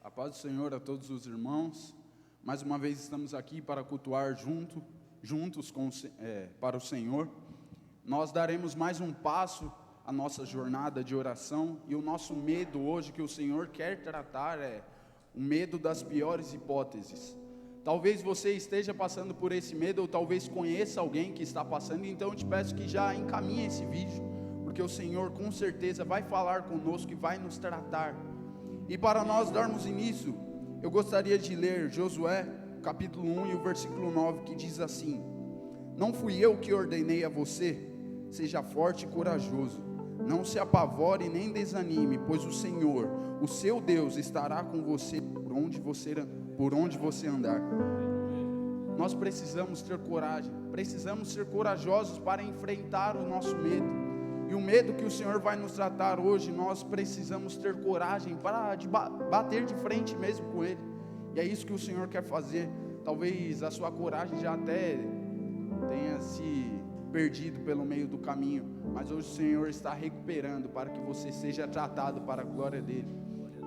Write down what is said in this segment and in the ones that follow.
A paz do Senhor a todos os irmãos. Mais uma vez estamos aqui para cultuar juntos para o Senhor. Nós daremos mais um passo à nossa jornada de oração, e o nosso medo hoje que o Senhor quer tratar é o medo das piores hipóteses. Talvez você esteja passando por esse medo, ou talvez conheça alguém que está passando, então eu te peço que já encaminhe esse vídeo, porque o Senhor com certeza vai falar conosco e vai nos tratar. E para nós darmos início, eu gostaria de ler Josué, capítulo 1 e o versículo 9, que diz assim: Não fui eu que ordenei a você, seja forte e corajoso, não se apavore nem desanime, pois o Senhor, o seu Deus, estará com você por onde você andar. Nós precisamos ter coragem, precisamos ser corajosos para enfrentar o nosso medo. E o medo que o Senhor vai nos tratar hoje, nós precisamos ter coragem para bater de frente mesmo com Ele. E é isso que o Senhor quer fazer. Talvez a sua coragem já até tenha se perdido pelo meio do caminho, mas hoje o Senhor está recuperando para que você seja tratado para a glória dEle.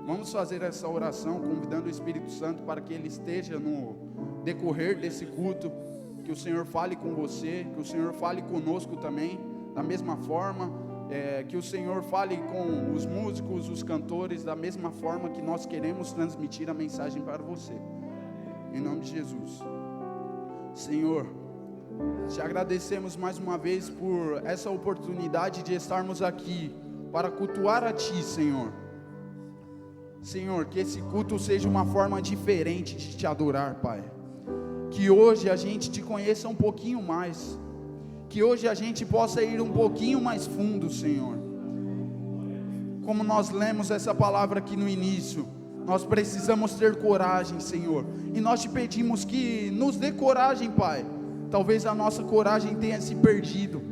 Vamos fazer essa oração convidando o Espírito Santo para que Ele esteja no decorrer desse culto, que o Senhor fale com você, que o Senhor fale conosco também, da mesma forma, que o Senhor fale com os músicos, os cantores, da mesma forma que nós queremos transmitir a mensagem para você, em nome de Jesus. Senhor, te agradecemos mais uma vez por essa oportunidade de estarmos aqui para cultuar a Ti, Senhor. Senhor, que esse culto seja uma forma diferente de Te adorar, Pai. Que hoje a gente Te conheça um pouquinho mais, que hoje a gente possa ir um pouquinho mais fundo, Senhor. Como nós lemos essa palavra aqui no início, nós precisamos ter coragem, Senhor, e nós Te pedimos que nos dê coragem, Pai. Talvez a nossa coragem tenha se perdido,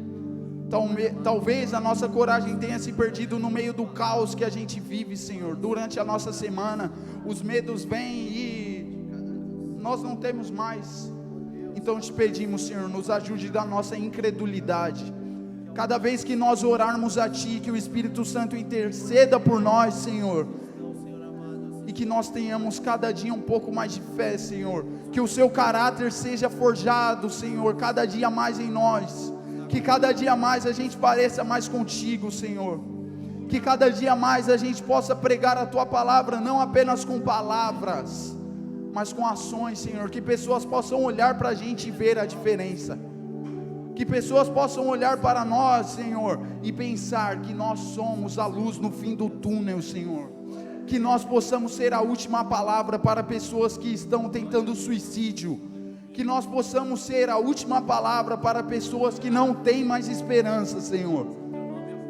talvez a nossa coragem tenha se perdido no meio do caos que a gente vive, Senhor. Durante a nossa semana, os medos vêm e nós não temos mais. Então te pedimos, Senhor, nos ajude da nossa incredulidade. Cada vez que nós orarmos a Ti, que o Espírito Santo interceda por nós, Senhor, e que nós tenhamos cada dia um pouco mais de fé, Senhor. Que o Seu caráter seja forjado, Senhor, cada dia mais em nós. Que cada dia mais a gente pareça mais contigo, Senhor. Que cada dia mais a gente possa pregar a Tua palavra, não apenas com palavras, mas com ações, Senhor. Que pessoas possam olhar para a gente e ver a diferença. Que pessoas possam olhar para nós, Senhor, e pensar que nós somos a luz no fim do túnel, Senhor. Que nós possamos ser a última palavra para pessoas que estão tentando suicídio. Que nós possamos ser a última palavra para pessoas que não têm mais esperança, Senhor.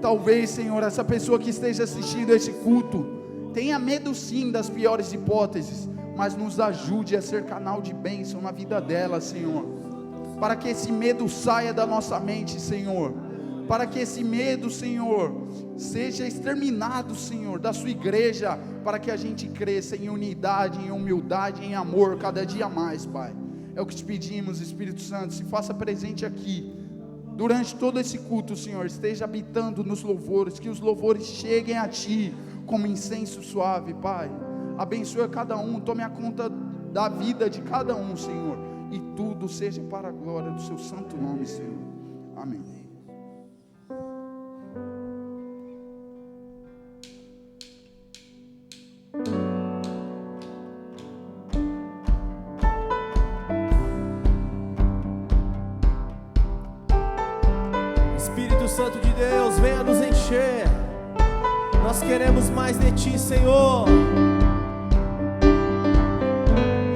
Talvez, Senhor, essa pessoa que esteja assistindo esse culto tenha medo sim das piores hipóteses, mas nos ajude a ser canal de bênção na vida dela, Senhor. Para que esse medo saia da nossa mente, Senhor. Para que esse medo, Senhor, seja exterminado, Senhor, da Sua igreja. Para que a gente cresça em unidade, em humildade, em amor, cada dia mais, Pai. É o que te pedimos, Espírito Santo. Se faça presente aqui, durante todo esse culto, Senhor. Esteja habitando nos louvores. Que os louvores cheguem a Ti como incenso suave, Pai. Abençoe cada um, tome a conta da vida de cada um, Senhor, e tudo seja para a glória do Seu santo nome, Senhor. Amém. Espírito Santo de Deus, venha nos encher. Nós queremos mais de Ti, Senhor.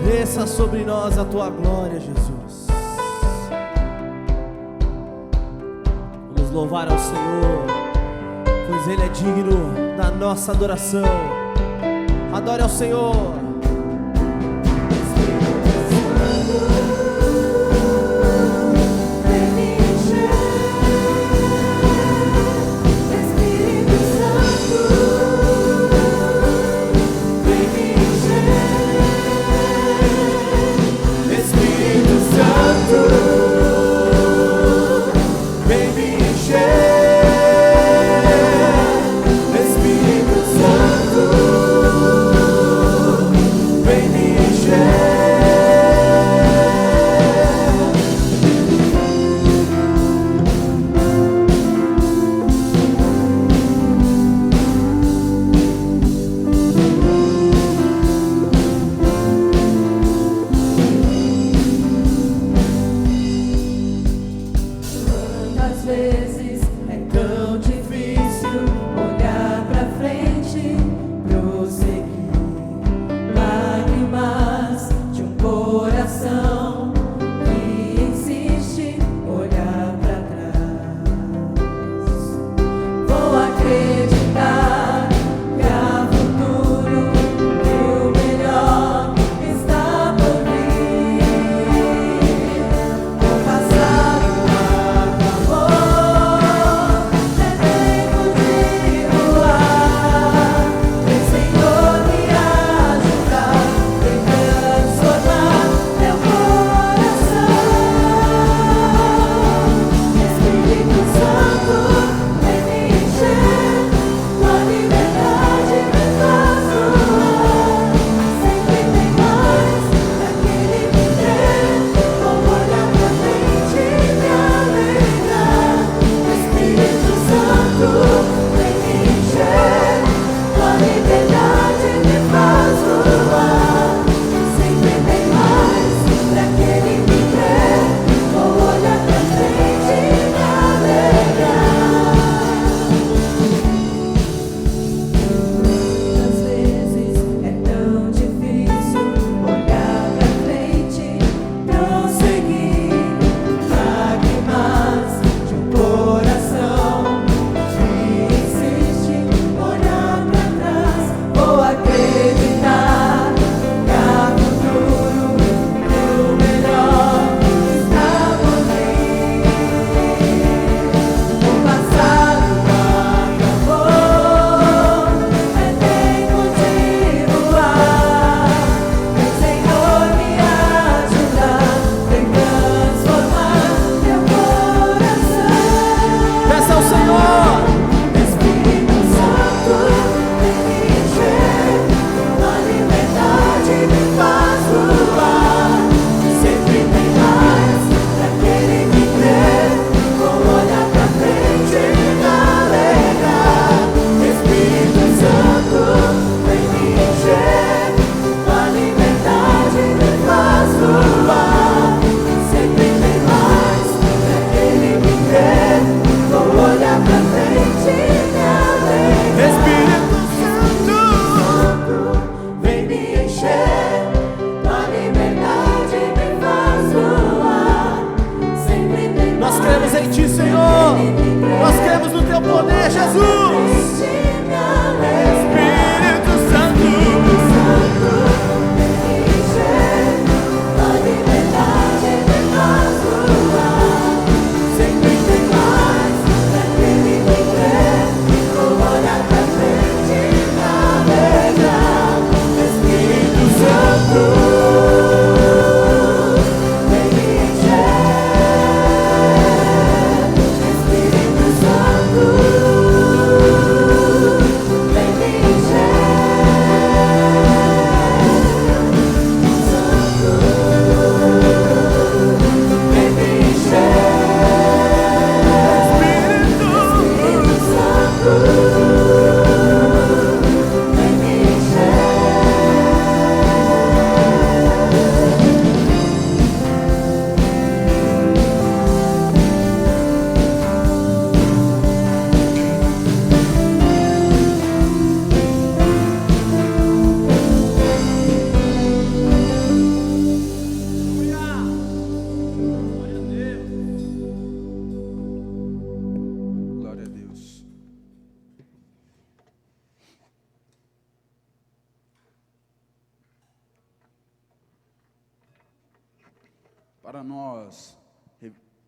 Desça sobre nós a Tua glória, Jesus. Vamos louvar ao Senhor, pois Ele é digno da nossa adoração. Adore ao Senhor. Espírito Santo,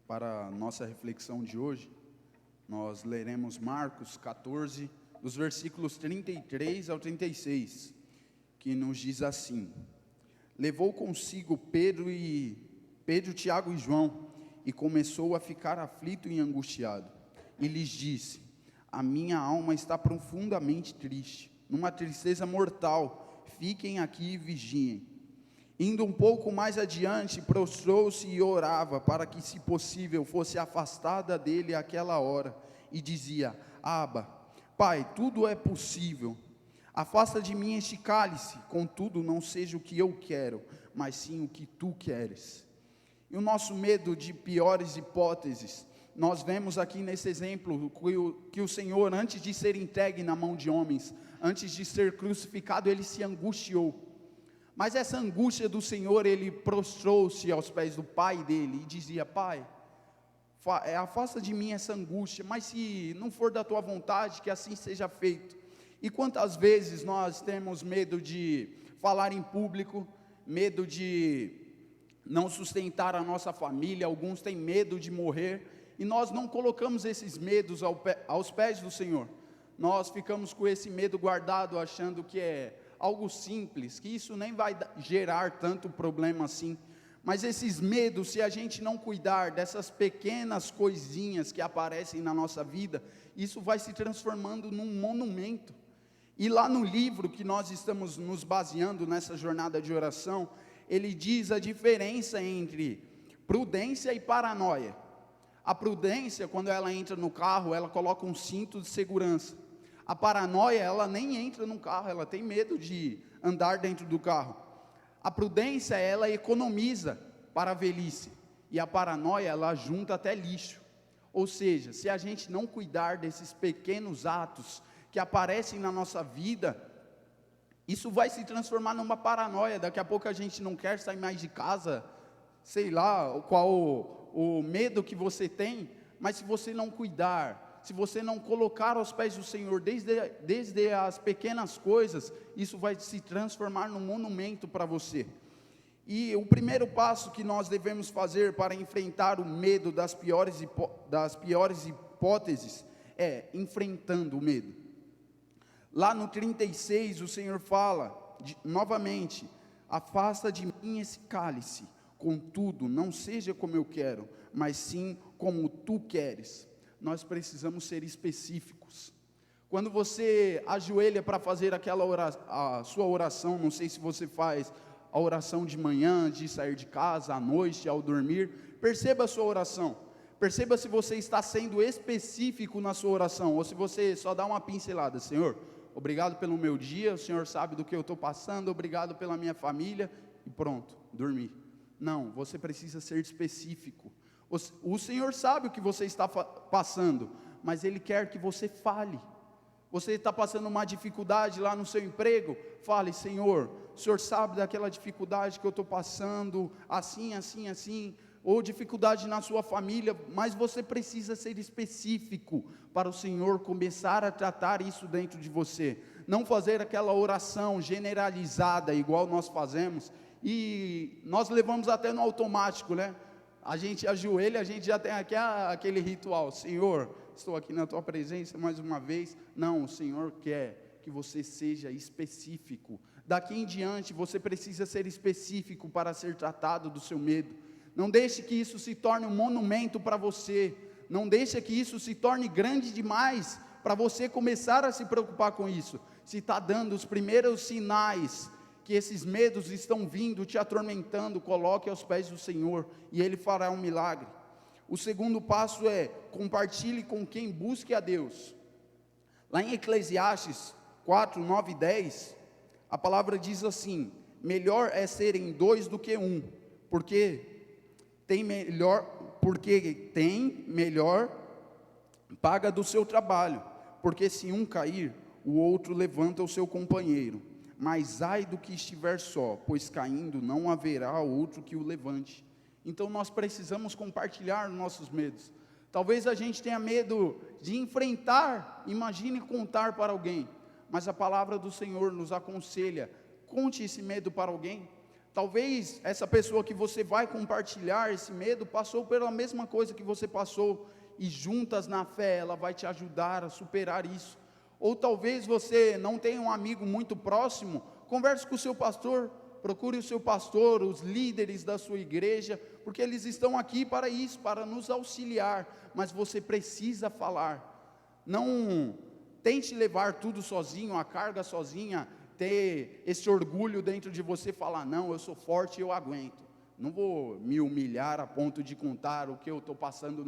Para a nossa reflexão de hoje, nós leremos Marcos 14, dos versículos 33 ao 36, que nos diz assim: levou consigo Pedro, Tiago e João, e começou a ficar aflito e angustiado, e lhes disse: a minha alma está profundamente triste, numa tristeza mortal, fiquem aqui e vigiem. Indo um pouco mais adiante, prostrou-se e orava, para que, se possível, fosse afastada dele aquela hora, e dizia: Abba, Pai, tudo é possível, afasta de mim este cálice, contudo não seja o que eu quero, mas sim o que tu queres. E o nosso medo de piores hipóteses, nós vemos aqui nesse exemplo que o Senhor, antes de ser entregue na mão de homens, antes de ser crucificado, ele se angustiou. Mas essa angústia do Senhor, ele prostrou-se aos pés do Pai dele e dizia: Pai, afasta de mim essa angústia, mas se não for da tua vontade, que assim seja feito. E quantas vezes nós temos medo de falar em público, medo de não sustentar a nossa família, alguns têm medo de morrer, e nós não colocamos esses medos aos pés do Senhor. Nós ficamos com esse medo guardado, achando que é algo simples, que isso nem vai gerar tanto problema assim. Mas esses medos, se a gente não cuidar dessas pequenas coisinhas que aparecem na nossa vida, isso vai se transformando num monumento. E lá no livro que nós estamos nos baseando nessa jornada de oração, ele diz a diferença entre prudência e paranoia. A prudência, quando ela entra no carro, ela coloca um cinto de segurança. A paranoia, ela nem entra no carro, ela tem medo de andar dentro do carro. A prudência, ela economiza para a velhice, e a paranoia, ela junta até lixo. Ou seja, se a gente não cuidar desses pequenos atos que aparecem na nossa vida, isso vai se transformar numa paranoia. Daqui a pouco a gente não quer sair mais de casa, sei lá qual o medo que você tem, mas se você não cuidar, se você não colocar aos pés do Senhor, desde as pequenas coisas, isso vai se transformar num monumento para você. E o primeiro passo que nós devemos fazer para enfrentar o medo das piores hipóteses, é enfrentando o medo. Lá no 36, o Senhor fala, novamente: afasta de mim esse cálice, contudo, não seja como eu quero, mas sim como tu queres. Nós precisamos ser específicos. Quando você ajoelha para fazer a sua oração, não sei se você faz a oração de manhã, de sair de casa, à noite, ao dormir, perceba a sua oração, perceba se você está sendo específico na sua oração, ou se você só dá uma pincelada: Senhor, obrigado pelo meu dia, o Senhor sabe do que eu estou passando, obrigado pela minha família, e pronto, dormi. Não, você precisa ser específico. O Senhor sabe o que você está passando, mas Ele quer que você fale. Você está passando uma dificuldade lá no seu emprego, fale: Senhor, o Senhor sabe daquela dificuldade que eu estou passando, assim, assim, assim, ou dificuldade na sua família, mas você precisa ser específico, para o Senhor começar a tratar isso dentro de você, não fazer aquela oração generalizada, igual nós fazemos, e nós levamos até no automático, né? A gente ajoelha, a gente já tem aquele ritual: Senhor, estou aqui na tua presença mais uma vez. Não, o Senhor quer que você seja específico. Daqui em diante você precisa ser específico para ser tratado do seu medo. Não deixe que isso se torne um monumento para você. Não deixe que isso se torne grande demais para você começar a se preocupar com isso. Se está dando os primeiros sinais que esses medos estão vindo, te atormentando, coloque aos pés do Senhor, e Ele fará um milagre. O segundo passo é: compartilhe com quem busque a Deus. Lá em Eclesiastes 4, 9 e 10, a palavra diz assim: melhor é serem dois do que um, porque tem melhor paga do seu trabalho, porque se um cair, o outro levanta o seu companheiro. Mas ai do que estiver só, pois caindo não haverá outro que o levante. Então nós precisamos compartilhar nossos medos. Talvez a gente tenha medo de enfrentar, imagine contar para alguém, mas a palavra do Senhor nos aconselha: conte esse medo para alguém. Talvez essa pessoa que você vai compartilhar esse medo passou pela mesma coisa que você passou, e juntas na fé ela vai te ajudar a superar isso. Ou talvez você não tenha um amigo muito próximo, converse com o seu pastor, procure o seu pastor, os líderes da sua igreja, porque eles estão aqui para isso, para nos auxiliar, mas você precisa falar. Não tente levar tudo sozinho, a carga sozinha, ter esse orgulho dentro de você, falar, não, eu sou forte, eu aguento. Não vou me humilhar a ponto de contar o que eu estou passando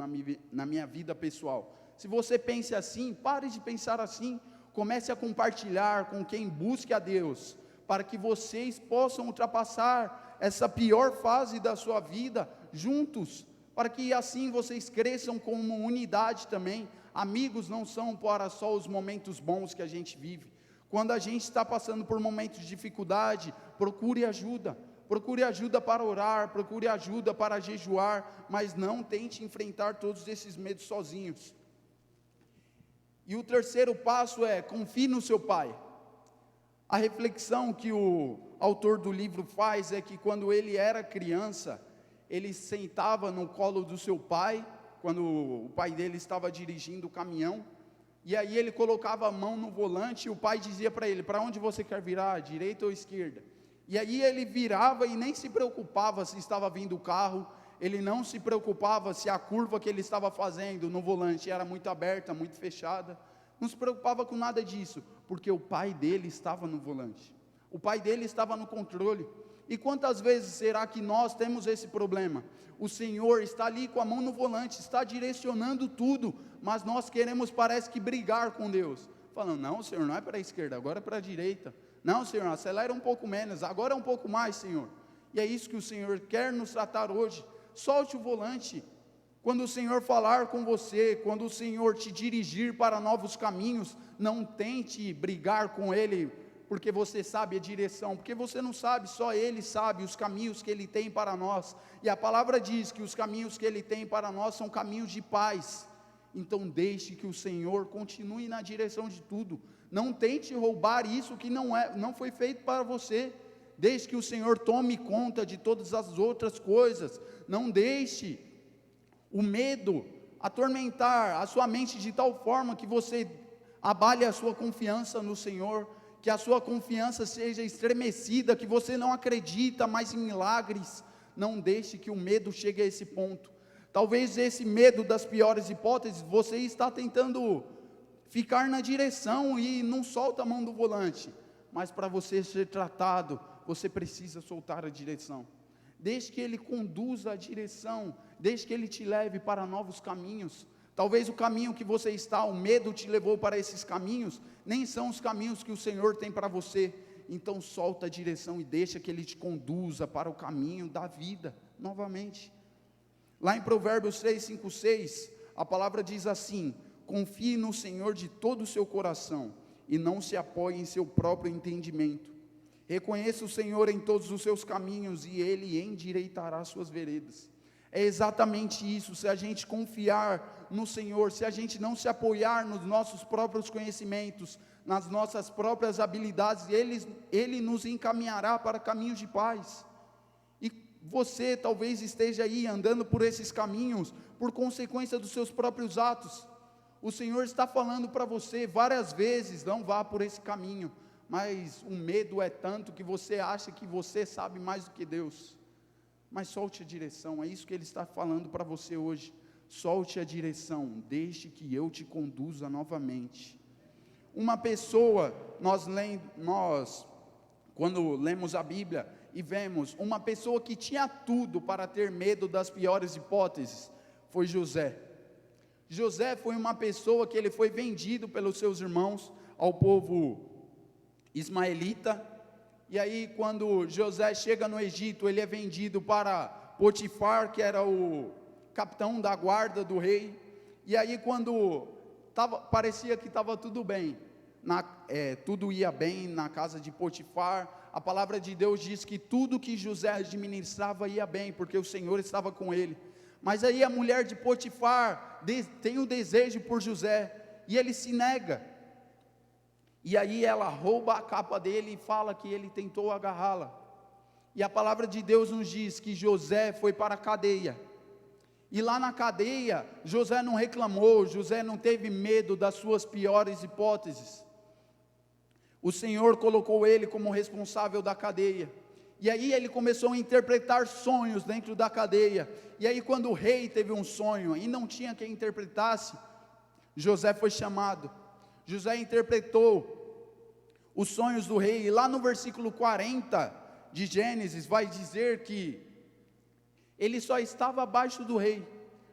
na minha vida pessoal. Se você pensa assim, pare de pensar assim, comece a compartilhar com quem busque a Deus, para que vocês possam ultrapassar essa pior fase da sua vida juntos, para que assim vocês cresçam como unidade também. Amigos não são para só os momentos bons que a gente vive. Quando a gente está passando por momentos de dificuldade, procure ajuda para orar, procure ajuda para jejuar, mas não tente enfrentar todos esses medos sozinhos. E o terceiro passo é, confie no seu pai. A reflexão que o autor do livro faz é que quando ele era criança, ele sentava no colo do seu pai, quando o pai dele estava dirigindo o caminhão, e aí ele colocava a mão no volante, e o pai dizia para ele, para onde você quer virar, direita ou esquerda? E aí ele virava e nem se preocupava se estava vindo o carro, ele não se preocupava se a curva que ele estava fazendo no volante era muito aberta, muito fechada, não se preocupava com nada disso, porque o pai dele estava no volante, o pai dele estava no controle. E quantas vezes será que nós temos esse problema? O Senhor está ali com a mão no volante, está direcionando tudo, mas nós queremos, parece que, brigar com Deus, falando, não, Senhor, não é para a esquerda, agora é para a direita, não, Senhor, acelera um pouco menos, agora é um pouco mais, Senhor. E é isso que o Senhor quer nos tratar hoje. Solte o volante, quando o Senhor falar com você, quando o Senhor te dirigir para novos caminhos, não tente brigar com Ele, porque você sabe a direção, porque você não sabe, só Ele sabe os caminhos que Ele tem para nós, e a palavra diz que os caminhos que Ele tem para nós são caminhos de paz. Então deixe que o Senhor continue na direção de tudo, não tente roubar isso que não foi feito para você, deixe que o Senhor tome conta de todas as outras coisas, não deixe o medo atormentar a sua mente de tal forma que você abale a sua confiança no Senhor, que a sua confiança seja estremecida, que você não acredita mais em milagres. Não deixe que o medo chegue a esse ponto. Talvez esse medo das piores hipóteses, você está tentando ficar na direção e não solta a mão do volante, mas para você ser tratado, você precisa soltar a direção. Deixe que Ele conduza a direção, deixe que Ele te leve para novos caminhos. Talvez o caminho que você está, o medo te levou para esses caminhos, nem são os caminhos que o Senhor tem para você. Então solta a direção e deixa que Ele te conduza para o caminho da vida, novamente. Lá em Provérbios 3, 5, 6, a palavra diz assim, confie no Senhor de todo o seu coração, e não se apoie em seu próprio entendimento. Reconheça o Senhor em todos os seus caminhos, e Ele endireitará suas veredas. É exatamente isso, se a gente confiar no Senhor, se a gente não se apoiar nos nossos próprios conhecimentos, nas nossas próprias habilidades, Ele nos encaminhará para caminhos de paz. E você talvez esteja aí andando por esses caminhos, por consequência dos seus próprios atos. O Senhor está falando para você várias vezes, não vá por esse caminho, mas o medo é tanto que você acha que você sabe mais do que Deus. Mas solte a direção, é isso que Ele está falando para você hoje. Solte a direção, deixe que eu te conduza novamente. Uma pessoa, quando lemos a Bíblia e vemos uma pessoa que tinha tudo para ter medo das piores hipóteses, foi José. José foi uma pessoa que ele foi vendido pelos seus irmãos ao povo ismaelita. E aí quando José chega no Egito, ele é vendido para Potifar, que era o capitão da guarda do rei. E aí quando parecia que estava tudo bem, tudo ia bem na casa de Potifar, a palavra de Deus diz que tudo que José administrava ia bem, porque o Senhor estava com ele. Mas aí a mulher de Potifar tem o desejo por José, e ele se nega. E aí ela rouba a capa dele e fala que ele tentou agarrá-la. E a palavra de Deus nos diz que José foi para a cadeia. E lá na cadeia, José não reclamou, José não teve medo das suas piores hipóteses. O Senhor colocou ele como responsável da cadeia. E aí ele começou a interpretar sonhos dentro da cadeia. E aí quando o rei teve um sonho e não tinha quem interpretasse, José foi chamado. José interpretou os sonhos do rei. E lá no versículo 40 de Gênesis vai dizer que ele só estava abaixo do rei.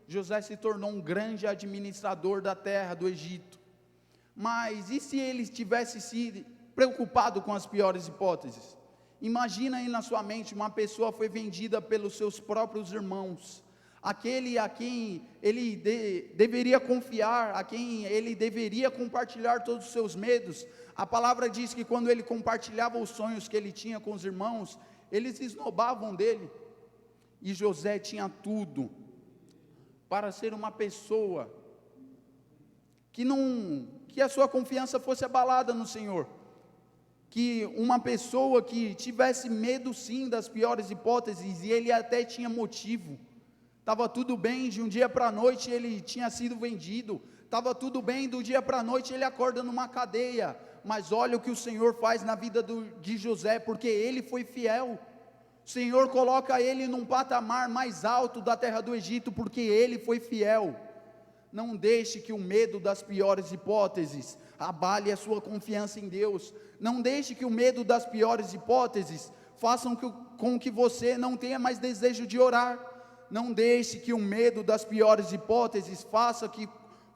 José se tornou um grande administrador da terra do Egito. Mas e se ele tivesse se preocupado com as piores hipóteses? Imagina aí na sua mente, uma pessoa foi vendida pelos seus próprios irmãos, aquele a quem ele deveria confiar, a quem ele deveria compartilhar todos os seus medos. A palavra diz que quando ele compartilhava os sonhos que ele tinha com os irmãos, eles esnobavam dele. E José tinha tudo para ser uma pessoa que a sua confiança fosse abalada no Senhor, que uma pessoa que tivesse medo sim das piores hipóteses, e ele até tinha motivo. Estava tudo bem, de um dia para a noite ele tinha sido vendido, estava tudo bem, do dia para a noite ele acorda numa cadeia, mas olha o que o Senhor faz na vida de José, porque ele foi fiel. O Senhor coloca ele num patamar mais alto da terra do Egito, porque ele foi fiel. Não deixe que o medo das piores hipóteses abale a sua confiança em Deus. Não deixe que o medo das piores hipóteses façam com que você não tenha mais desejo de orar. Não deixe que o medo das piores hipóteses faça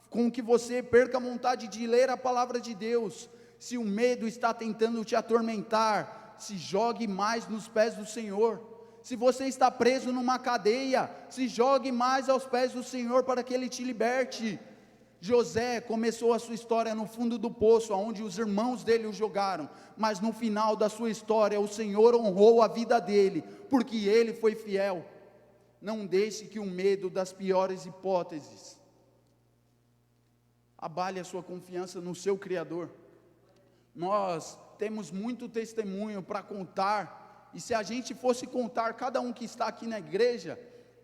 com que você perca a vontade de ler a palavra de Deus. Se o medo está tentando te atormentar, se jogue mais nos pés do Senhor. Se você está preso numa cadeia, se jogue mais aos pés do Senhor para que Ele te liberte. José começou a sua história no fundo do poço, onde os irmãos dele o jogaram, mas no final da sua história, o Senhor honrou a vida dele, porque ele foi fiel. Não deixe que o medo das piores hipóteses abale a sua confiança no seu Criador. Nós temos muito testemunho para contar, e se a gente fosse contar cada um que está aqui na igreja,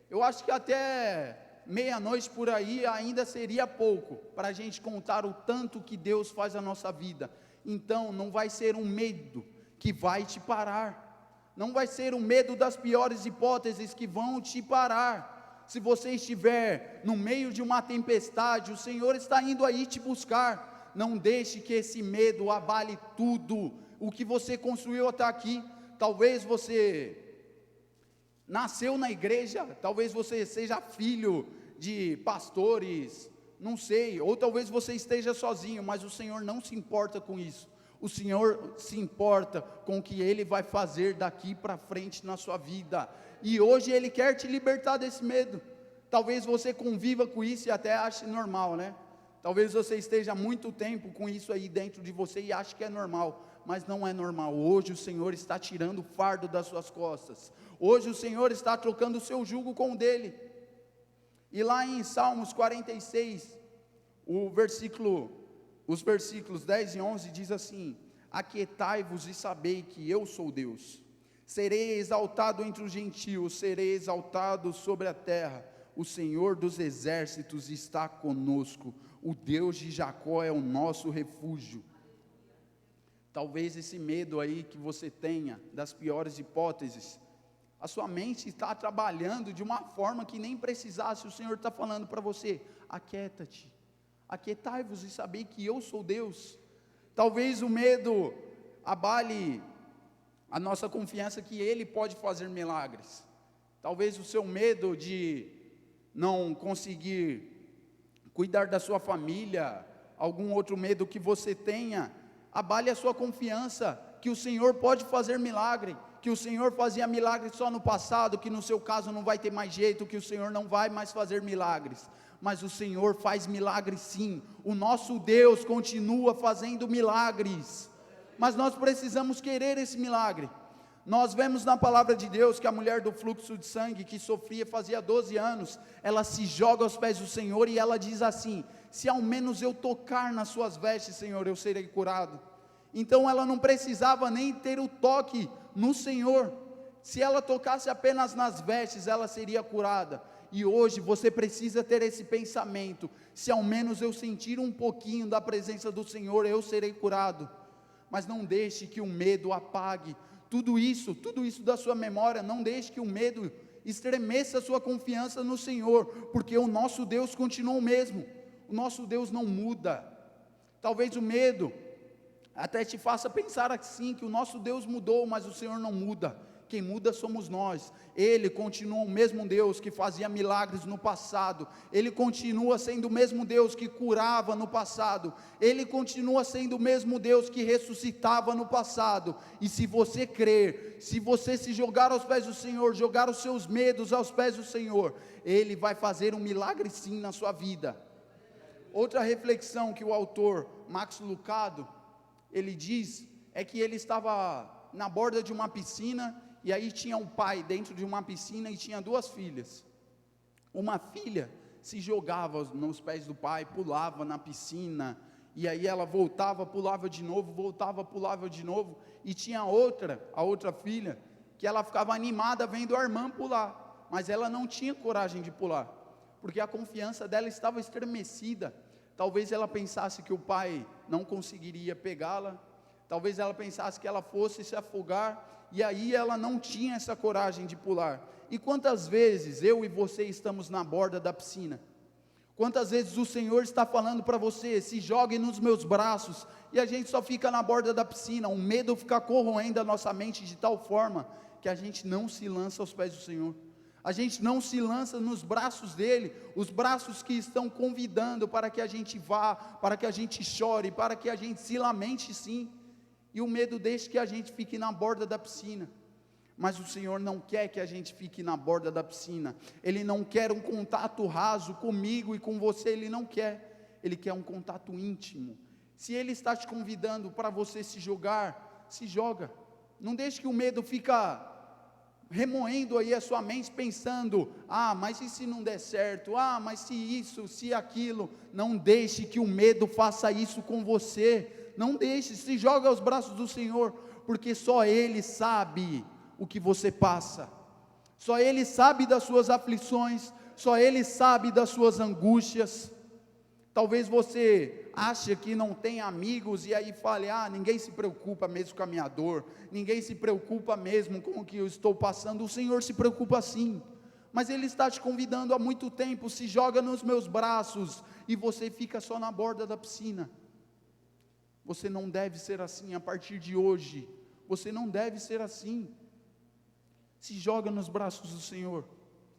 eu acho que até meia-noite por aí ainda seria pouco, para a gente contar o tanto que Deus faz na nossa vida. Então não vai ser um medo que vai te parar, não vai ser o medo das piores hipóteses que vão te parar. Se você estiver no meio de uma tempestade, o Senhor está indo aí te buscar. Não deixe que esse medo abale tudo o que você construiu até aqui. Talvez você nasceu na igreja, talvez você seja filho de pastores, não sei, ou talvez você esteja sozinho, mas o Senhor não se importa com isso. O Senhor se importa com o que Ele vai fazer daqui para frente na sua vida, e hoje Ele quer te libertar desse medo. Talvez você conviva com isso e até ache normal, né? Talvez você esteja há muito tempo com isso aí dentro de você e ache que é normal, mas não é normal. Hoje o Senhor está tirando o fardo das suas costas, hoje o Senhor está trocando o seu jugo com o dele. E lá em Salmos 46, os versículos 10 e 11 diz assim: aquietai-vos e sabei que eu sou Deus, serei exaltado entre os gentios, serei exaltado sobre a terra, o Senhor dos exércitos está conosco, o Deus de Jacó é o nosso refúgio. Talvez esse medo aí que você tenha, das piores hipóteses, a sua mente está trabalhando de uma forma que nem precisasse. O Senhor está falando para você: aquieta-te, aquietai-vos e sabei que eu sou Deus. Talvez o medo abale a nossa confiança que Ele pode fazer milagres. Talvez o seu medo de não conseguir cuidar da sua família, algum outro medo que você tenha, abale a sua confiança que o Senhor pode fazer milagre, que o Senhor fazia milagres só no passado, que no seu caso não vai ter mais jeito, que o Senhor não vai mais fazer milagres, mas o Senhor faz milagres sim. O nosso Deus continua fazendo milagres, mas nós precisamos querer esse milagre. Nós vemos na palavra de Deus que a mulher do fluxo de sangue, que sofria fazia 12 anos, ela se joga aos pés do Senhor e ela diz assim: se ao menos eu tocar nas suas vestes, Senhor, eu serei curado. Então ela não precisava nem ter o toque no Senhor, se ela tocasse apenas nas vestes, ela seria curada. E hoje você precisa ter esse pensamento: se ao menos eu sentir um pouquinho da presença do Senhor, eu serei curado. Mas não deixe que o medo apague tudo isso da sua memória. Não deixe que o medo estremeça a sua confiança no Senhor, porque o nosso Deus continua o mesmo, o nosso Deus não muda. Talvez o medo até te faça pensar assim, que o nosso Deus mudou, mas o Senhor não muda. Quem muda somos nós. Ele continua o mesmo Deus que fazia milagres no passado, Ele continua sendo o mesmo Deus que curava no passado, Ele continua sendo o mesmo Deus que ressuscitava no passado. E se você crer, se você se jogar aos pés do Senhor, jogar os seus medos aos pés do Senhor, Ele vai fazer um milagre sim na sua vida. Outra reflexão que o autor Max Lucado, ele diz, é que ele estava na borda de uma piscina, e aí tinha um pai dentro de uma piscina e tinha duas filhas. Uma filha se jogava nos pés do pai, pulava na piscina, e aí ela voltava, pulava de novo, voltava, pulava de novo. E tinha a outra filha, que ela ficava animada vendo a irmã pular, mas ela não tinha coragem de pular, porque a confiança dela estava estremecida. Talvez ela pensasse que o pai não conseguiria pegá-la, talvez ela pensasse que ela fosse se afogar, e aí ela não tinha essa coragem de pular. E quantas vezes eu e você estamos na borda da piscina? Quantas vezes o Senhor está falando para você: se jogue nos meus braços, e a gente só fica na borda da piscina, o medo fica corroendo a nossa mente de tal forma, que a gente não se lança aos pés do Senhor, a gente não se lança nos braços dEle, os braços que estão convidando para que a gente vá, para que a gente chore, para que a gente se lamente sim. E o medo deixa que a gente fique na borda da piscina. Mas o Senhor não quer que a gente fique na borda da piscina. Ele não quer um contato raso comigo e com você, Ele não quer. Ele quer um contato íntimo. Se Ele está te convidando para você se jogar, se joga. Não deixe que o medo fica remoendo aí a sua mente, pensando: mas e se não der certo? Mas se isso, se aquilo. Não deixe que o medo faça isso com você. Não deixe, se joga aos braços do Senhor, porque só Ele sabe o que você passa, só Ele sabe das suas aflições, só Ele sabe das suas angústias. Talvez você ache que não tem amigos, e aí fale: ninguém se preocupa mesmo com a minha dor, ninguém se preocupa mesmo com o que eu estou passando. O Senhor se preocupa sim, mas Ele está te convidando há muito tempo: se joga nos meus braços, e você fica só na borda da piscina. Você não deve ser assim a partir de hoje, você não deve ser assim. Se joga nos braços do Senhor,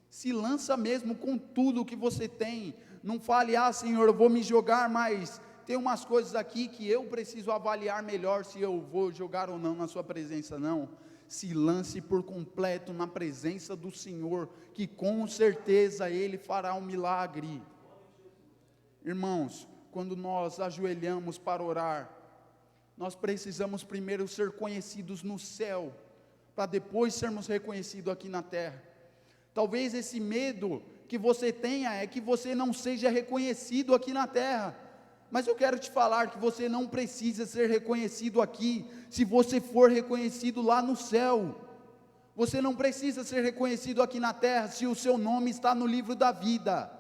se lança mesmo com tudo que você tem. Não fale: Senhor, eu vou me jogar, mas tem umas coisas aqui que eu preciso avaliar melhor se eu vou jogar ou não na sua presença. Não, se lance por completo na presença do Senhor, que com certeza Ele fará um milagre. Irmãos, quando nós ajoelhamos para orar, nós precisamos primeiro ser conhecidos no céu, para depois sermos reconhecidos aqui na terra. Talvez esse medo que você tenha é que você não seja reconhecido aqui na terra, mas eu quero te falar que você não precisa ser reconhecido aqui, se você for reconhecido lá no céu. Você não precisa ser reconhecido aqui na terra, se o seu nome está no livro da vida.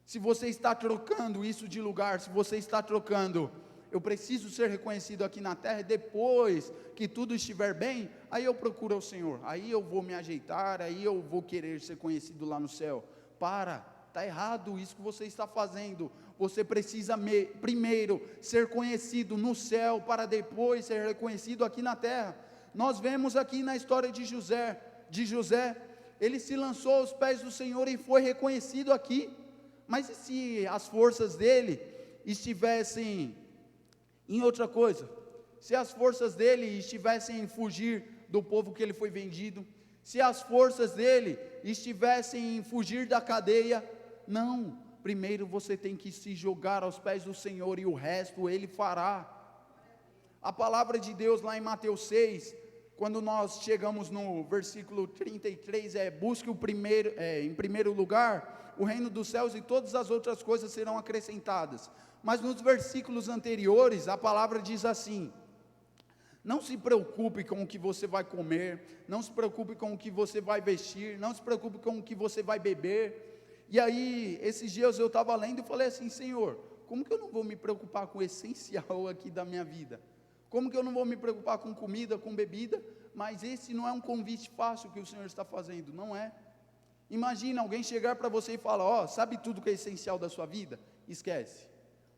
Se você está trocando isso de lugar, se você está trocando: eu preciso ser reconhecido aqui na terra, e depois que tudo estiver bem, aí eu procuro ao Senhor, aí eu vou me ajeitar, aí eu vou querer ser conhecido lá no céu. Está errado isso que você está fazendo. Você precisa primeiro ser conhecido no céu, para depois ser reconhecido aqui na terra. Nós vemos aqui na história de José, ele se lançou aos pés do Senhor e foi reconhecido aqui. Mas e se as forças dele estivessem em outra coisa? Se as forças dele estivessem em fugir do povo que ele foi vendido, se as forças dele estivessem em fugir da cadeia? Não, primeiro você tem que se jogar aos pés do Senhor, e o resto Ele fará. A palavra de Deus lá em Mateus 6, quando nós chegamos no versículo 33, busque em primeiro lugar o reino dos céus, e todas as outras coisas serão acrescentadas. Mas nos versículos anteriores, a palavra diz assim: Não se preocupe com o que você vai comer, não se preocupe com o que você vai vestir, não se preocupe com o que você vai beber. E aí, esses dias eu estava lendo e falei assim: Senhor, como que eu não vou me preocupar com o essencial aqui da minha vida? Como que eu não vou me preocupar com comida, com bebida? Mas esse não é um convite fácil que o Senhor está fazendo, não é? Imagina alguém chegar para você e falar: ó, sabe tudo que é essencial da sua vida? Esquece.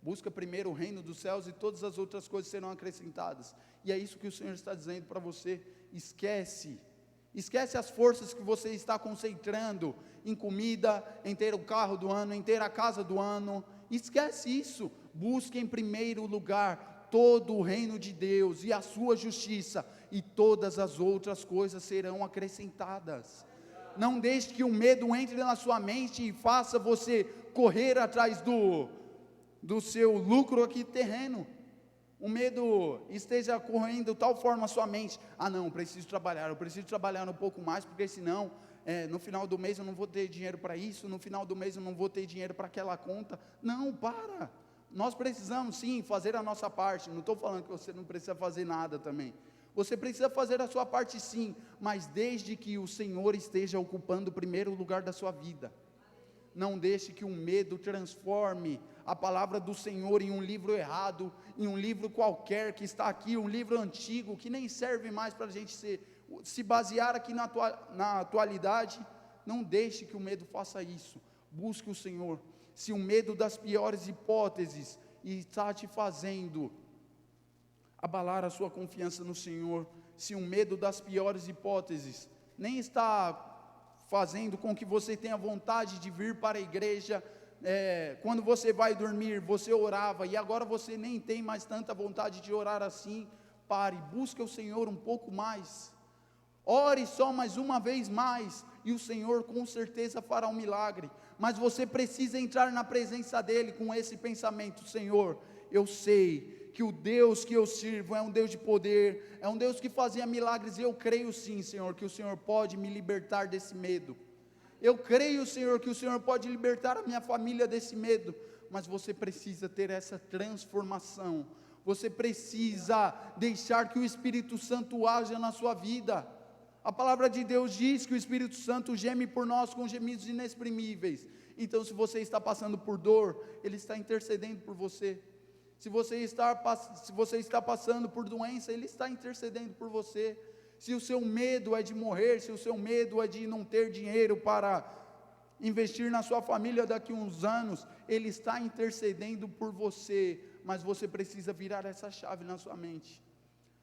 Busca primeiro o reino dos céus e todas as outras coisas serão acrescentadas. E é isso que o Senhor está dizendo para você: esquece. Esquece as forças que você está concentrando em comida, em ter o carro do ano, em ter a casa do ano. Esquece isso. Busque em primeiro lugar todo o reino de Deus e a sua justiça, e todas as outras coisas serão acrescentadas. Não deixe que o medo entre na sua mente e faça você correr atrás do seu lucro aqui terreno. O medo esteja correndo de tal forma a sua mente: ah não, eu preciso trabalhar um pouco mais, porque senão no final do mês eu não vou ter dinheiro para isso, no final do mês eu não vou ter dinheiro para aquela conta. Não, para. Nós precisamos sim fazer a nossa parte. Não estou falando que você não precisa fazer nada também. Você precisa fazer a sua parte sim, mas desde que o Senhor esteja ocupando o primeiro lugar da sua vida. Não deixe que o medo transforme a palavra do Senhor em um livro errado, em um livro qualquer que está aqui, um livro antigo, que nem serve mais para a gente se basear aqui na atualidade. Não deixe que o medo faça isso. Busque o Senhor. Se o medo das piores hipóteses está te fazendo abalar a sua confiança no Senhor, se o medo das piores hipóteses nem está fazendo com que você tenha vontade de vir para a igreja, quando você vai dormir, você orava, e agora você nem tem mais tanta vontade de orar assim, pare, busque o Senhor um pouco mais, ore só mais uma vez mais, e o Senhor com certeza fará um milagre. Mas você precisa entrar na presença dEle com esse pensamento: Senhor, eu sei que o Deus que eu sirvo é um Deus de poder, é um Deus que fazia milagres, e eu creio sim, Senhor, que o Senhor pode me libertar desse medo. Eu creio, Senhor, que o Senhor pode libertar a minha família desse medo. Mas você precisa ter essa transformação, você precisa deixar que o Espírito Santo haja na sua vida. A palavra de Deus diz que o Espírito Santo geme por nós com gemidos inexprimíveis. Então, se você está passando por dor, Ele está intercedendo por você. Se você está passando por doença, Ele está intercedendo por você. Se o seu medo é de morrer, se o seu medo é de não ter dinheiro para investir na sua família daqui a uns anos, Ele está intercedendo por você. Mas você precisa virar essa chave na sua mente.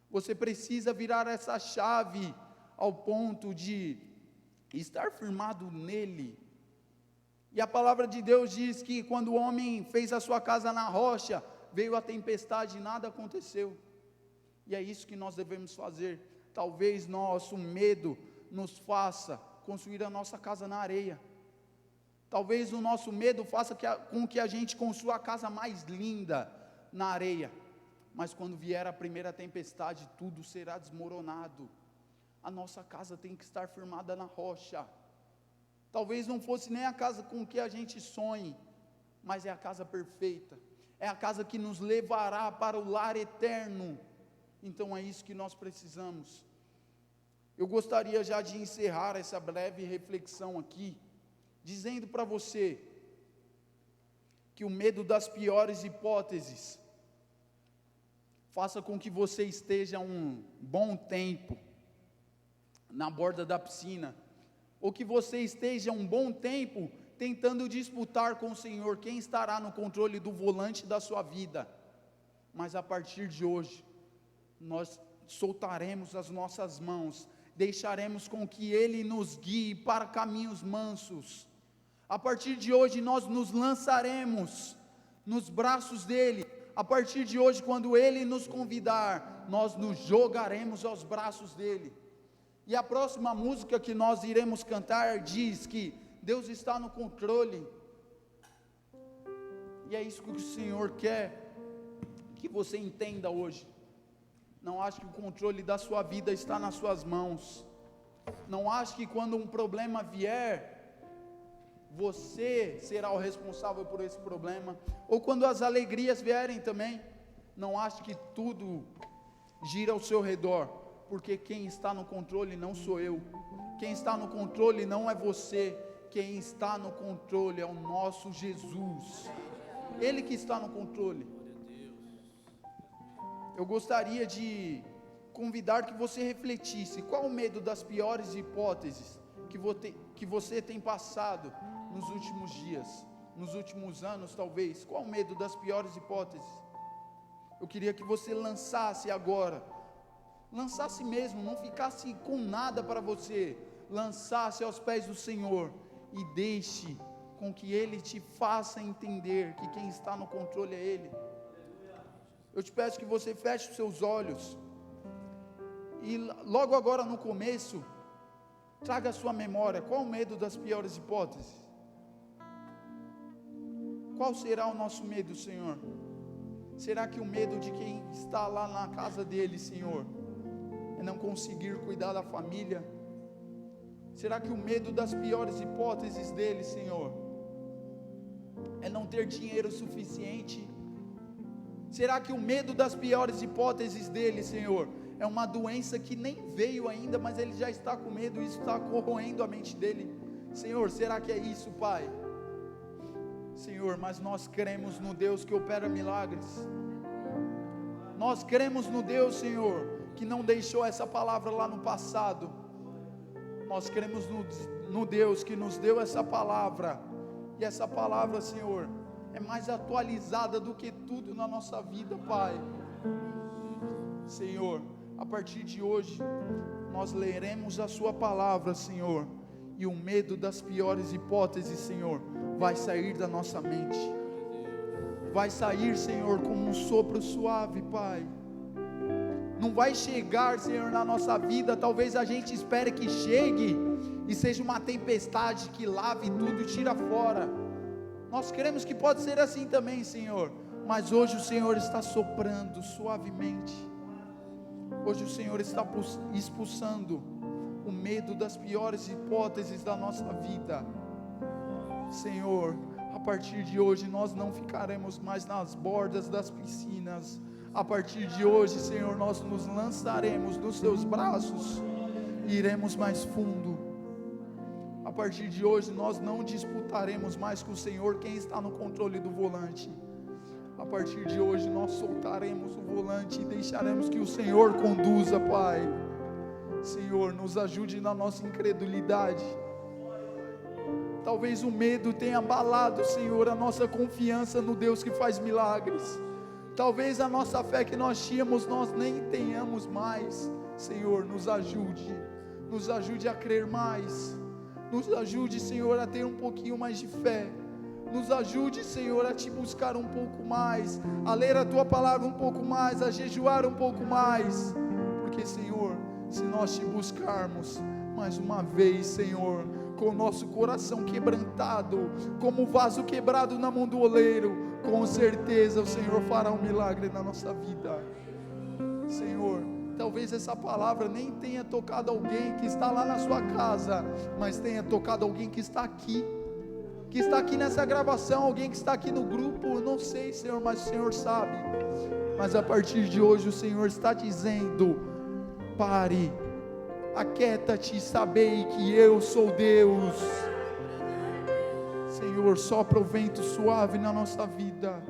Você precisa virar essa chave ao ponto de estar firmado nele. E a palavra de Deus diz que quando o homem fez a sua casa na rocha, veio a tempestade e nada aconteceu. E é isso que nós devemos fazer. Talvez nosso medo nos faça construir a nossa casa na areia. Talvez o nosso medo faça com que a gente construa a casa mais linda na areia. Mas quando vier a primeira tempestade, tudo será desmoronado. A nossa casa tem que estar firmada na rocha. Talvez não fosse nem a casa com que a gente sonhe, mas é a casa perfeita. É a casa que nos levará para o lar eterno. Então é isso que nós precisamos. Eu gostaria já de encerrar essa breve reflexão aqui, dizendo para você que o medo das piores hipóteses faça com que você esteja um bom tempo na borda da piscina, ou que você esteja um bom tempo tentando disputar com o Senhor quem estará no controle do volante da sua vida. Mas a partir de hoje, nós soltaremos as nossas mãos, deixaremos com que Ele nos guie para caminhos mansos. A partir de hoje nós nos lançaremos nos braços dEle. A partir de hoje, quando Ele nos convidar, nós nos jogaremos aos braços dEle. E a próxima música que nós iremos cantar diz que Deus está no controle. E é isso que o Senhor quer que você entenda hoje. Não ache que o controle da sua vida está nas suas mãos. Não ache que quando um problema vier, você será o responsável por esse problema. Ou quando as alegrias vierem também, não ache que tudo gira ao seu redor, porque quem está no controle não sou eu, quem está no controle não é você, quem está no controle é o nosso Jesus, Ele que está no controle. Eu gostaria de convidar que você refletisse, qual o medo das piores hipóteses que você tem passado nos últimos dias, nos últimos anos talvez, qual o medo das piores hipóteses? Eu queria que você lançasse agora, lançasse mesmo, não ficasse com nada para você, lançasse aos pés do Senhor, e deixe com que Ele te faça entender que quem está no controle é Ele. Eu te peço que você feche os seus olhos, e logo agora no começo, traga a sua memória, qual o medo das piores hipóteses? Qual será o nosso medo, Senhor? Será que o medo de quem está lá na casa dele, Senhor, é não conseguir cuidar da família? Será que o medo das piores hipóteses dele, Senhor, é não ter dinheiro suficiente? Será que o medo das piores hipóteses dele, Senhor, é uma doença que nem veio ainda, mas ele já está com medo, e isso está corroendo a mente dele? Senhor, será que é isso, Pai? Senhor, mas nós cremos no Deus que opera milagres, nós cremos no Deus, Senhor, que não deixou essa palavra lá no passado, nós cremos no Deus que nos deu essa palavra, e essa palavra, Senhor, é mais atualizada do que tudo na nossa vida, Pai. Senhor, a partir de hoje, nós leremos a sua palavra, Senhor, e o medo das piores hipóteses, Senhor, vai sair da nossa mente, vai sair, Senhor, como um sopro suave, Pai. Não vai chegar, Senhor, na nossa vida, talvez a gente espere que chegue, e seja uma tempestade que lave tudo e tira fora. Nós cremos que pode ser assim também, Senhor, mas hoje o Senhor está soprando suavemente, hoje o Senhor está expulsando o medo das piores hipóteses da nossa vida. Senhor, a partir de hoje nós não ficaremos mais nas bordas das piscinas. A partir de hoje, Senhor, nós nos lançaremos nos seus braços e iremos mais fundo. A partir de hoje nós não disputaremos mais com o Senhor quem está no controle do volante. A partir de hoje nós soltaremos o volante e deixaremos que o Senhor conduza, Pai. Senhor, nos ajude na nossa incredulidade. Talvez o medo tenha abalado, Senhor, a nossa confiança no Deus que faz milagres. Talvez a nossa fé que nós tínhamos, nós nem tenhamos mais. Senhor, nos ajude a crer mais. Nos ajude, Senhor, a ter um pouquinho mais de fé. Nos ajude, Senhor, a te buscar um pouco mais, a ler a tua palavra um pouco mais, a jejuar um pouco mais. Porque, Senhor, se nós te buscarmos mais uma vez, Senhor, com o nosso coração quebrantado, como o vaso quebrado na mão do oleiro, com certeza o Senhor fará um milagre na nossa vida. Senhor, talvez essa palavra nem tenha tocado alguém que está lá na sua casa, mas tenha tocado alguém que está aqui nessa gravação, alguém que está aqui no grupo. Eu não sei, Senhor, mas o Senhor sabe. Mas a partir de hoje o Senhor está dizendo: pare, aquieta-te, sabei que eu sou Deus. Senhor, sopra o vento suave na nossa vida,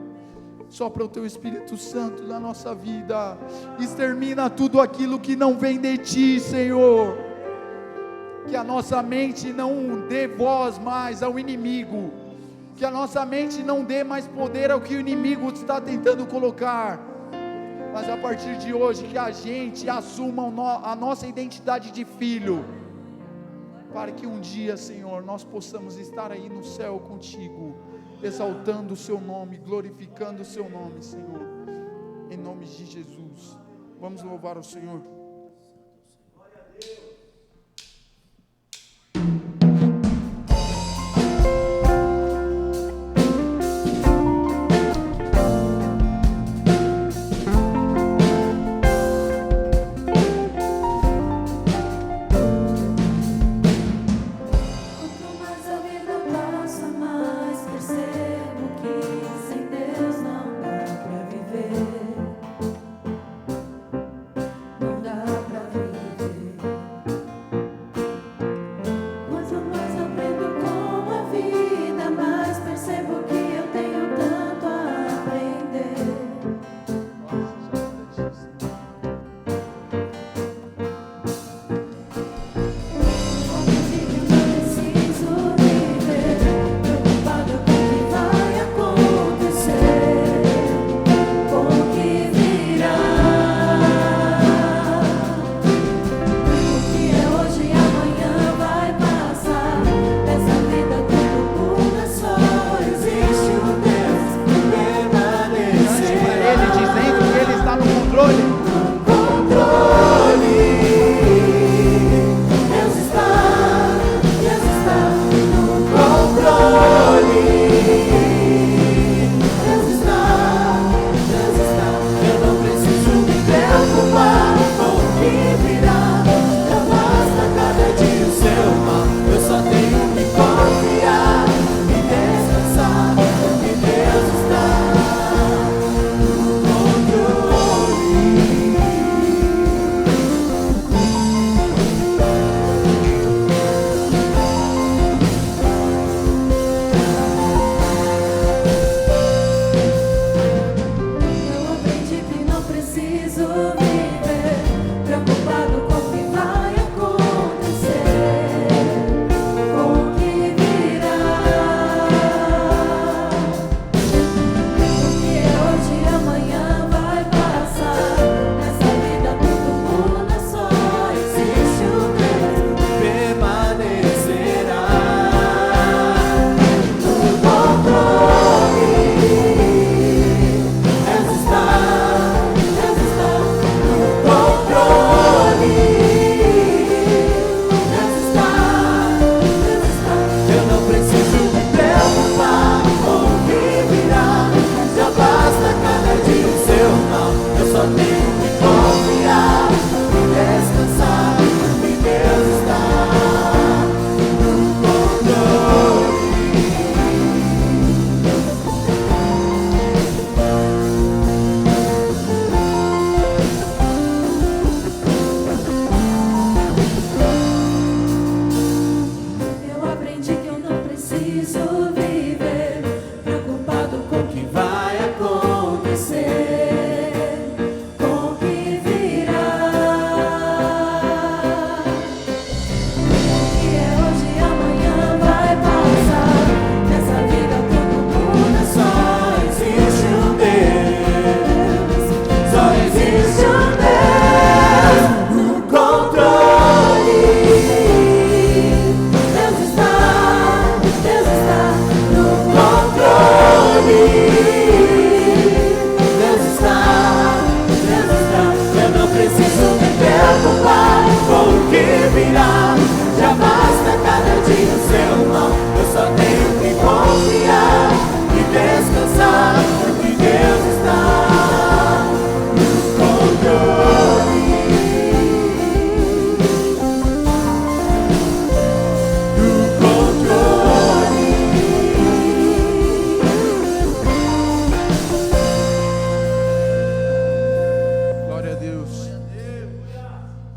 sopra o teu Espírito Santo na nossa vida, extermina tudo aquilo que não vem de ti, Senhor. Que a nossa mente não dê voz mais ao inimigo, que a nossa mente não dê mais poder ao que o inimigo está tentando colocar, mas a partir de hoje que a gente assuma a nossa identidade de filho, para que um dia, Senhor, nós possamos estar aí no céu contigo, exaltando o seu nome, glorificando o seu nome, Senhor, em nome de Jesus. Vamos louvar o Senhor.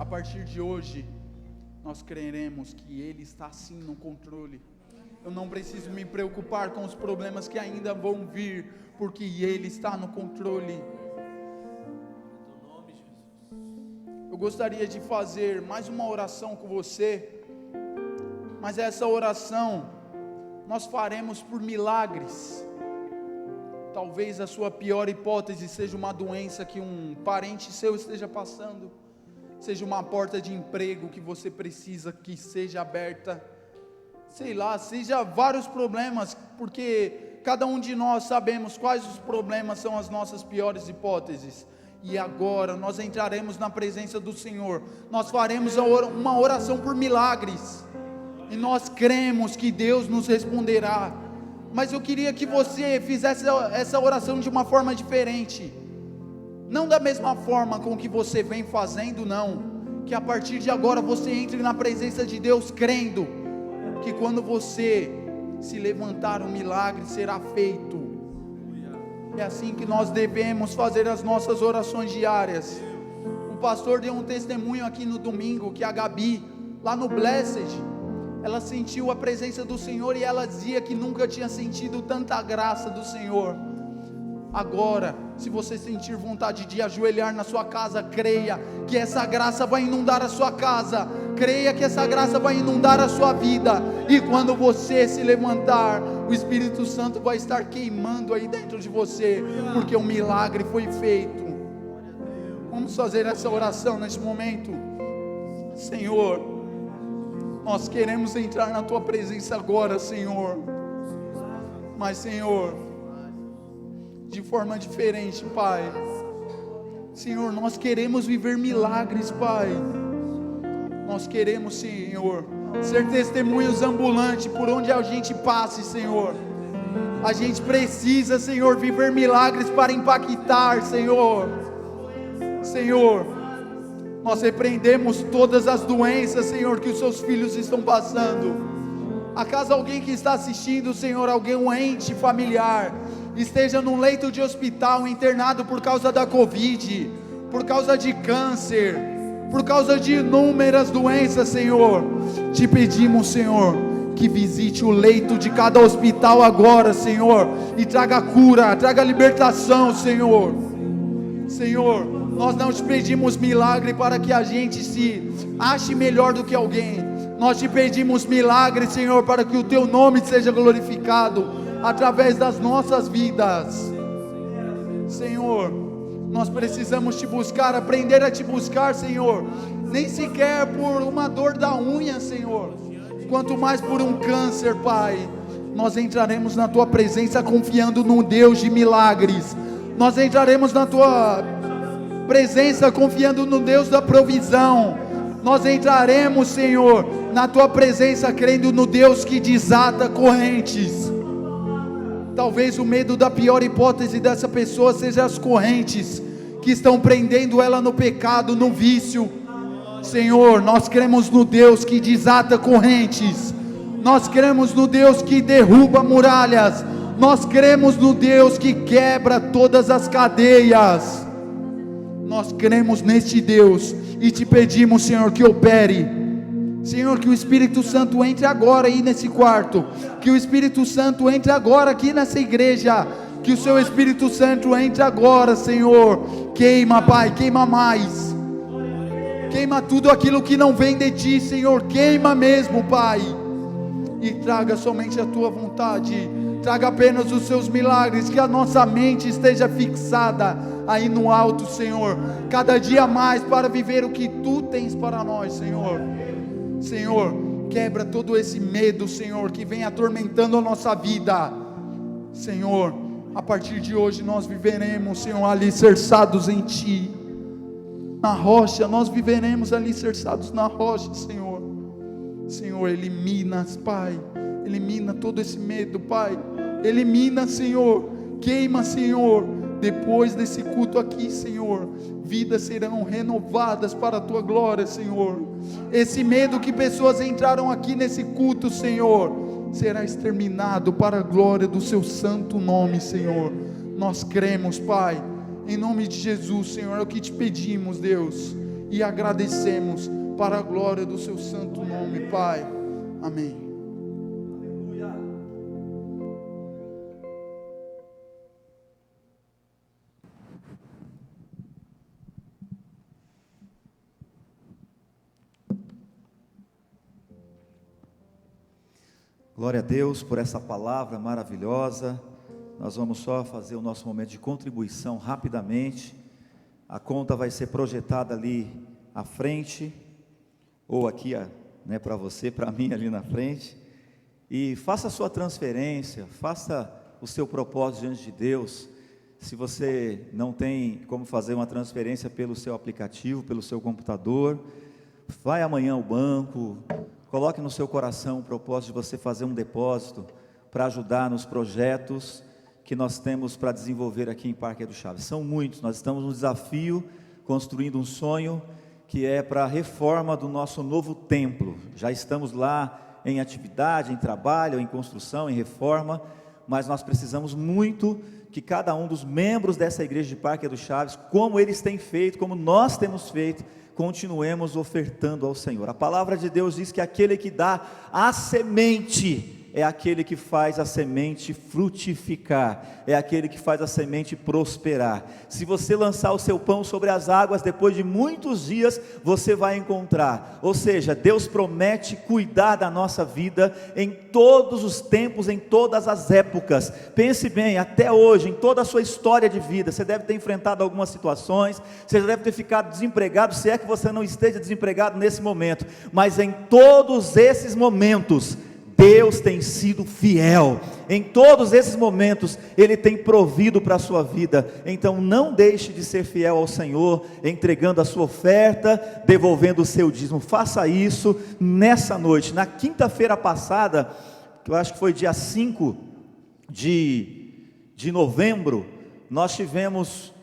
partir de hoje, nós creremos que Ele está sim no controle. Eu não preciso me preocupar com os problemas que ainda vão vir, porque Ele está no controle. Eu gostaria de fazer mais uma oração com você, mas essa oração nós faremos por milagres. Talvez a sua pior hipótese seja uma doença que um parente seu esteja passando, seja uma porta de emprego que você precisa que seja aberta, sei lá, seja vários problemas, porque cada um de nós sabemos quais os problemas são as nossas piores hipóteses. E agora nós entraremos na presença do Senhor, nós faremos uma oração por milagres, e nós cremos que Deus nos responderá. Mas eu queria que você fizesse essa oração de uma forma diferente, não da mesma forma com que você vem fazendo, não, que a partir de agora você entre na presença de Deus crendo, que quando você se levantar um milagre será feito. É assim que nós devemos fazer as nossas orações diárias. O pastor deu um testemunho aqui no domingo, que a Gabi, lá no Blessed, ela sentiu a presença do Senhor, e ela dizia que nunca tinha sentido tanta graça do Senhor. Agora, se você sentir vontade de ajoelhar na sua casa, creia que essa graça vai inundar a sua casa, creia que essa graça vai inundar a sua vida, e quando você se levantar, o Espírito Santo vai estar queimando aí dentro de você, porque o milagre foi feito. Vamos fazer essa oração nesse momento. Senhor, nós queremos entrar na Tua presença agora, Senhor, mas Senhor, de forma diferente, Pai. Senhor, nós queremos viver milagres, Pai. Nós queremos, Senhor, ser testemunhos ambulantes por onde a gente passe, Senhor. A gente precisa, Senhor, viver milagres para impactar, Senhor. Senhor, nós repreendemos todas as doenças, Senhor, que os seus filhos estão passando. Acaso alguém que está assistindo, Senhor, alguém, um ente familiar, esteja num leito de hospital, internado por causa da Covid, por causa de câncer, por causa de inúmeras doenças, Senhor, te pedimos, Senhor, que visite o leito de cada hospital agora, Senhor, e traga cura, traga libertação, Senhor. Senhor, nós não te pedimos milagre para que a gente se ache melhor do que alguém. Nós te pedimos milagre, Senhor, para que o Teu nome seja glorificado através das nossas vidas. Senhor, nós precisamos te buscar, aprender a te buscar, Senhor, nem sequer por uma dor da unha, Senhor, quanto mais por um câncer, Pai. Nós entraremos na Tua presença confiando num Deus de milagres. Nós entraremos na Tua presença confiando no Deus da provisão. Nós entraremos, Senhor, na Tua presença crendo no Deus que desata correntes. Talvez o medo da pior hipótese dessa pessoa seja as correntes que estão prendendo ela no pecado, no vício. Senhor, nós cremos no Deus que desata correntes. Nós cremos no Deus que derruba muralhas. Nós cremos no Deus que quebra todas as cadeias. Nós cremos neste Deus e te pedimos, Senhor, que opere. Senhor, que o Espírito Santo entre agora aí nesse quarto, que o Espírito Santo entre agora aqui nessa igreja, que o Seu Espírito Santo entre agora, Senhor. Queima, Pai, queima mais, queima tudo aquilo que não vem de Ti, Senhor, queima mesmo, Pai, e traga somente a Tua vontade, traga apenas os Seus milagres, que a nossa mente esteja fixada aí no alto, Senhor, cada dia mais para viver o que Tu tens para nós, Senhor. Senhor, quebra todo esse medo, Senhor, que vem atormentando a nossa vida. Senhor, a partir de hoje nós viveremos, Senhor, alicerçados em Ti, na rocha. Nós viveremos alicerçados na rocha, Senhor. Senhor, elimina, Pai, elimina todo esse medo, Pai, elimina, Senhor, queima, Senhor. Depois desse culto aqui, Senhor, vidas serão renovadas para a Tua glória, Senhor. Esse medo que pessoas entraram aqui nesse culto, Senhor, será exterminado para a glória do Seu santo nome, Senhor. Nós cremos, Pai, em nome de Jesus, Senhor, é o que te pedimos, Deus, e agradecemos para a glória do seu santo nome, Pai. Amém. Glória a Deus por essa palavra maravilhosa. Nós vamos só fazer o nosso momento de contribuição rapidamente. A conta vai ser projetada ali à frente, ou aqui, né, para você, para mim ali na frente. E faça a sua transferência, faça o seu propósito diante de Deus. Se você não tem como fazer uma transferência pelo seu aplicativo, pelo seu computador, vai amanhã ao banco. Coloque no seu coração o propósito de você fazer um depósito para ajudar nos projetos que nós temos para desenvolver aqui em Parque do Chaves. São muitos, nós estamos no desafio, construindo um sonho que é para a reforma do nosso novo templo. Já estamos lá em atividade, em trabalho, em construção, em reforma, mas nós precisamos muito que cada um dos membros dessa igreja de Parque do Chaves, como eles têm feito, como nós temos feito, continuemos ofertando ao Senhor. A palavra de Deus diz que aquele que dá a semente é aquele que faz a semente frutificar, é aquele que faz a semente prosperar. Se você lançar o seu pão sobre as águas, depois de muitos dias, você vai encontrar. Ou seja, Deus promete cuidar da nossa vida em todos os tempos, em todas as épocas. Pense bem, até hoje, em toda a sua história de vida, você deve ter enfrentado algumas situações, você já deve ter ficado desempregado, se é que você não esteja desempregado nesse momento, mas em todos esses momentos, Deus tem sido fiel. Em todos esses momentos Ele tem provido para a sua vida. Então não deixe de ser fiel ao Senhor, entregando a sua oferta, devolvendo o seu dízimo. Faça isso nessa noite. Na quinta-feira passada, que eu acho que foi dia 5 de novembro, nós tivemos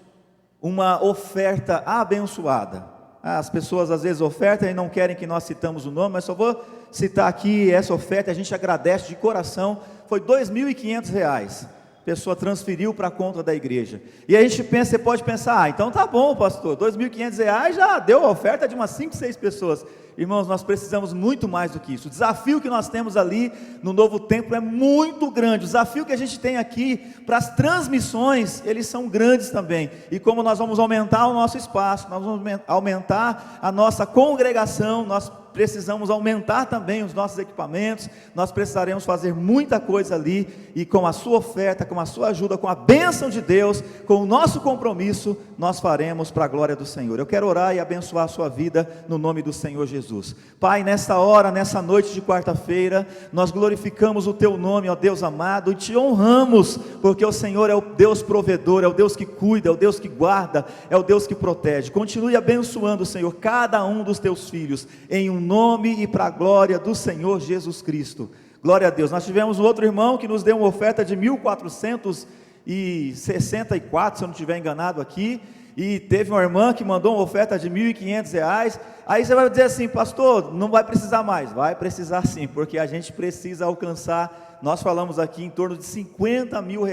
uma oferta abençoada. As pessoas às vezes ofertam e não querem que nós citamos o nome, mas só vou citar aqui essa oferta. A gente agradece de coração. Foi R$ 2.500, a pessoa transferiu para a conta da igreja. E a gente pensa, você pode pensar, então tá bom, pastor, R$ 2.500 já deu a oferta de umas 5, 6 pessoas. Irmãos, nós precisamos muito mais do que isso. O desafio que nós temos ali no novo templo é muito grande. O desafio que a gente tem aqui para as transmissões, eles são grandes também. E como nós vamos aumentar o nosso espaço, nós vamos aumentar a nossa congregação, nós precisamos aumentar também os nossos equipamentos, nós precisaremos fazer muita coisa ali, e com a sua oferta, com a sua ajuda, com a bênção de Deus, com o nosso compromisso, nós faremos para a glória do Senhor. Eu quero orar e abençoar a sua vida no nome do Senhor Jesus. Pai, nesta hora, nessa noite de quarta-feira, nós glorificamos o teu nome, ó Deus amado, e te honramos, porque o Senhor é o Deus provedor, é o Deus que cuida, é o Deus que guarda, é o Deus que protege. Continue abençoando, Senhor, cada um dos teus filhos, em um nome e para a glória do Senhor Jesus Cristo. Glória a Deus. Nós tivemos um outro irmão que nos deu uma oferta de 1.464, se eu não estiver enganado aqui, e teve uma irmã que mandou uma oferta de R$ 1.500, aí você vai dizer assim, pastor, não vai precisar mais. Vai precisar sim, porque a gente precisa alcançar, nós falamos aqui em torno de R$ 50 mil,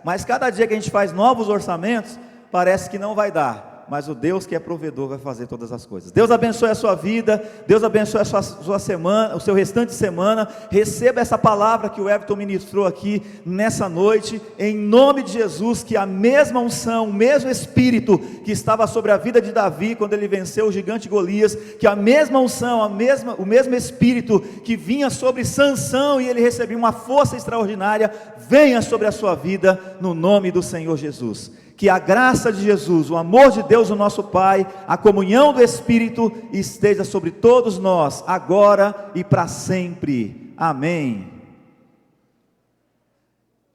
mas cada dia que a gente faz novos orçamentos, parece que não vai dar. Mas o Deus que é provedor vai fazer todas as coisas. Deus abençoe a sua vida, Deus abençoe a sua semana, o seu restante de semana. Receba essa palavra que o Everton ministrou aqui nessa noite, em nome de Jesus, que a mesma unção, o mesmo Espírito que estava sobre a vida de Davi, quando ele venceu o gigante Golias, que a mesma unção, o mesmo Espírito que vinha sobre Sansão, e ele recebia uma força extraordinária, venha sobre a sua vida, no nome do Senhor Jesus. Que a graça de Jesus, o amor de Deus, o nosso Pai, a comunhão do Espírito esteja sobre todos nós, agora e para sempre. Amém.